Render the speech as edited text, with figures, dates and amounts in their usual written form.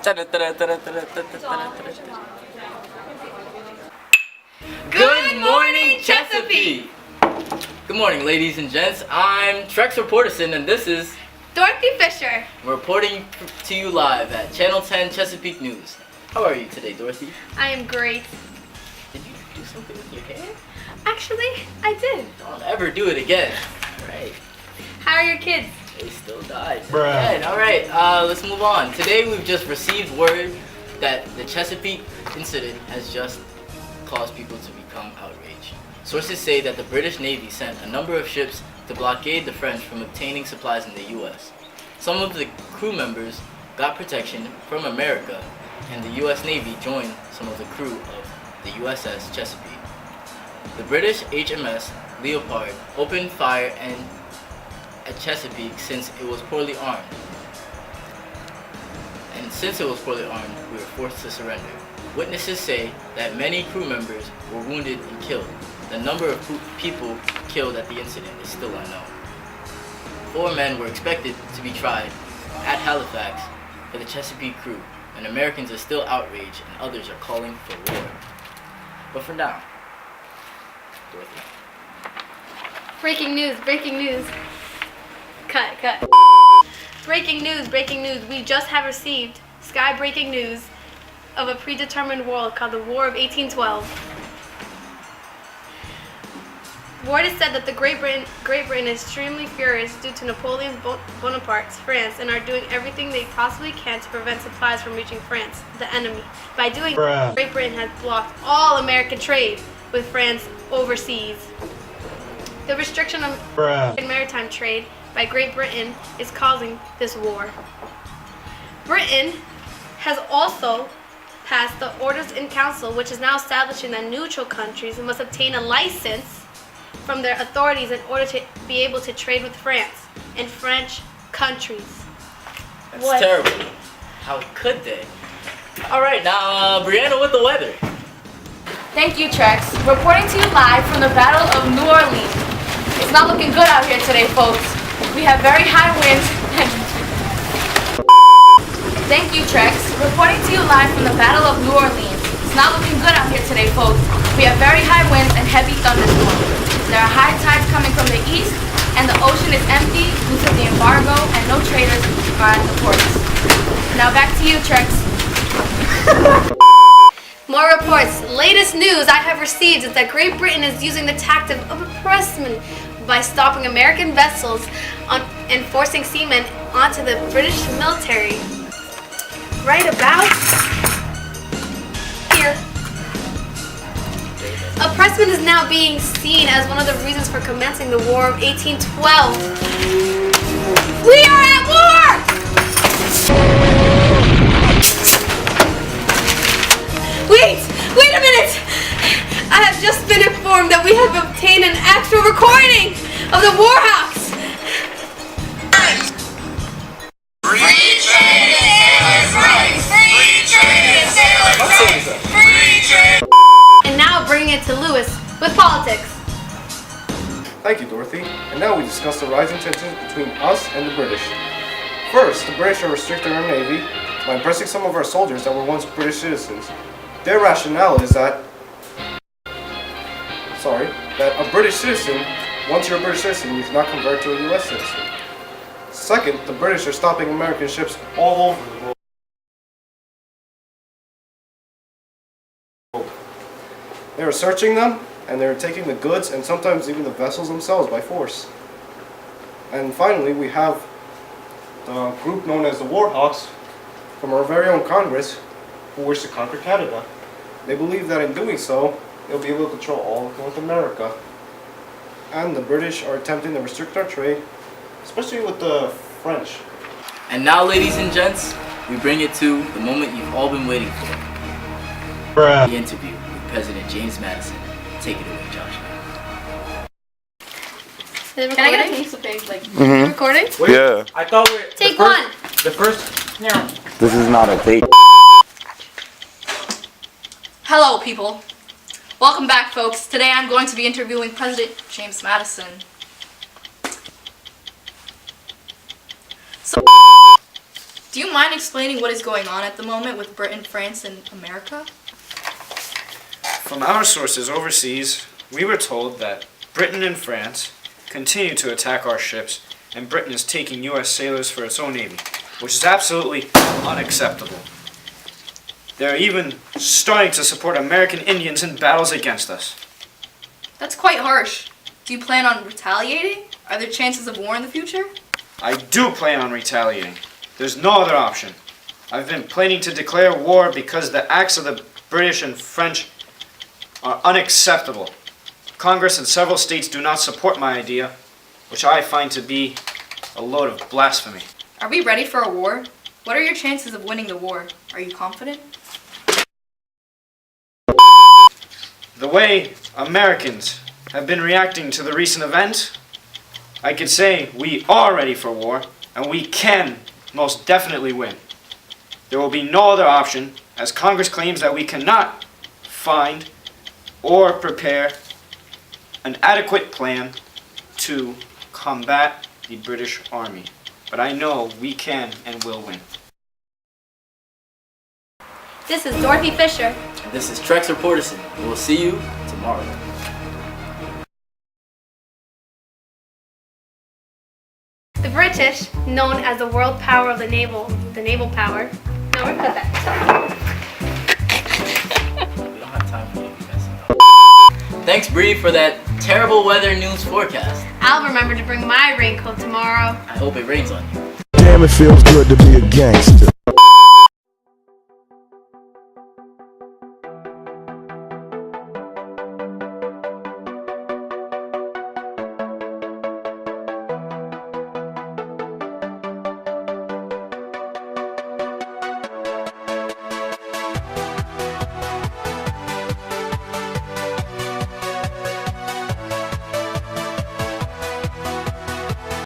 Good morning, Chesapeake! Good morning, ladies and gents. I'm Trex Reporterson, and this is Dorothy Fisher. We're reporting to you live at Channel 10 Chesapeake News. How are you today, Dorothy? I am great. Did you do something with your hair? Actually, I did. Don't ever do it again. Alright. How are your kids? They still died. Bruh. Alright, let's move on. Today we've just received word that the Chesapeake incident has just caused people to become outraged. Sources say that the British Navy sent a number of ships to blockade the French from obtaining supplies in the US. Some of the crew members got protection from America, and the US Navy joined some of the crew of the USS Chesapeake. The British HMS Leopard opened fire at Chesapeake since it was poorly armed. And since it was poorly armed, we were forced to surrender. Witnesses say that many crew members were wounded and killed. The number of people killed at the incident is still unknown. 4 men were expected to be tried at Halifax for the Chesapeake crew, and Americans are still outraged and others are calling for war. But for now, Dorothy. Breaking news, breaking news. Cut. Breaking news. We just have received sky-breaking news of a predetermined war called the War of 1812. Word is said that the Great Britain is extremely furious due to Napoleon Bonaparte's France and are doing everything they possibly can to prevent supplies from reaching France, the enemy. By doing this, Great Britain has blocked all American trade with France overseas. The restriction of maritime trade by Great Britain is causing this war. Britain has also passed the Orders in Council, which is now establishing that neutral countries must obtain a license from their authorities in order to be able to trade with France and French countries. That's terrible. How could they? Alright, now Brianna with the weather. Thank you, Trex. Reporting to you live from the Battle of New Orleans. It's not looking good out here today, folks. We have very high winds and... Thank you, Trex. Reporting to you live from the Battle of New Orleans. It's not looking good out here today, folks. We have very high winds and heavy thunderstorms. There are high tides coming from the east, and the ocean is empty due to the embargo, and no traders are at the ports. Now back to you, Trex. More reports. Latest news I have received is that Great Britain is using the tactic of pressment by stopping American vessels and forcing seamen onto the British military. Right about here. Pressment is now being seen as one of the reasons for commencing the War of 1812. We are at war! Wait a minute! I have just been informed that we have obtained an actual recording of the Warhawks. Free trade and sailors' rights! Free trade and sailors' rights! Free trade! And now bringing it to Lewis with politics. Thank you, Dorothy. And now we discuss the rising tensions between us and the British. First, the British are restricting our navy by impressing some of our soldiers that were once British citizens. Their rationale is that a British citizen, once you're a British citizen, you cannot convert to a US citizen. Second, the British are stopping American ships all over the world. They are searching them, and they're taking the goods and sometimes even the vessels themselves by force. And finally, we have the group known as the Warhawks from our very own Congress who wish to conquer Canada. They believe that in doing so, they'll be able to control all of North America. And the British are attempting to restrict our trade, especially with the French. And now, ladies and gents, we bring it to the moment you've all been waiting for. The interview with President James Madison. Take it away, Josh. Can I get a piece of paper? Recording? Wait, Yeah. I thought we Take one. The first. Yeah. This is not a date. Hello, people. Welcome back, folks. Today I'm going to be interviewing President James Madison. So, Do you mind explaining what is going on at the moment with Britain, France, and America? From our sources overseas, we were told that Britain and France continue to attack our ships, and Britain is taking U.S. sailors for its own navy, which is absolutely unacceptable. They're even starting to support American Indians in battles against us. That's quite harsh. Do you plan on retaliating? Are there chances of war in the future? I do plan on retaliating. There's no other option. I've been planning to declare war because the acts of the British and French are unacceptable. Congress and several states do not support my idea, which I find to be a load of blasphemy. Are we ready for a war? What are your chances of winning the war? Are you confident? The way Americans have been reacting to the recent events, I could say we are ready for war, and we can most definitely win. There will be no other option, as Congress claims that we cannot find or prepare an adequate plan to combat the British Army. But I know we can and will win. This is Dorothy Fisher. And this is Trex Reporterson. We'll see you tomorrow. The British, known as the world power of the naval power. No, we're cut that. We don't have time for you messing up. Thanks, Bree, for that terrible weather news forecast. I'll remember to bring my raincoat tomorrow. I hope it rains on you. Damn, it feels good to be a gangster.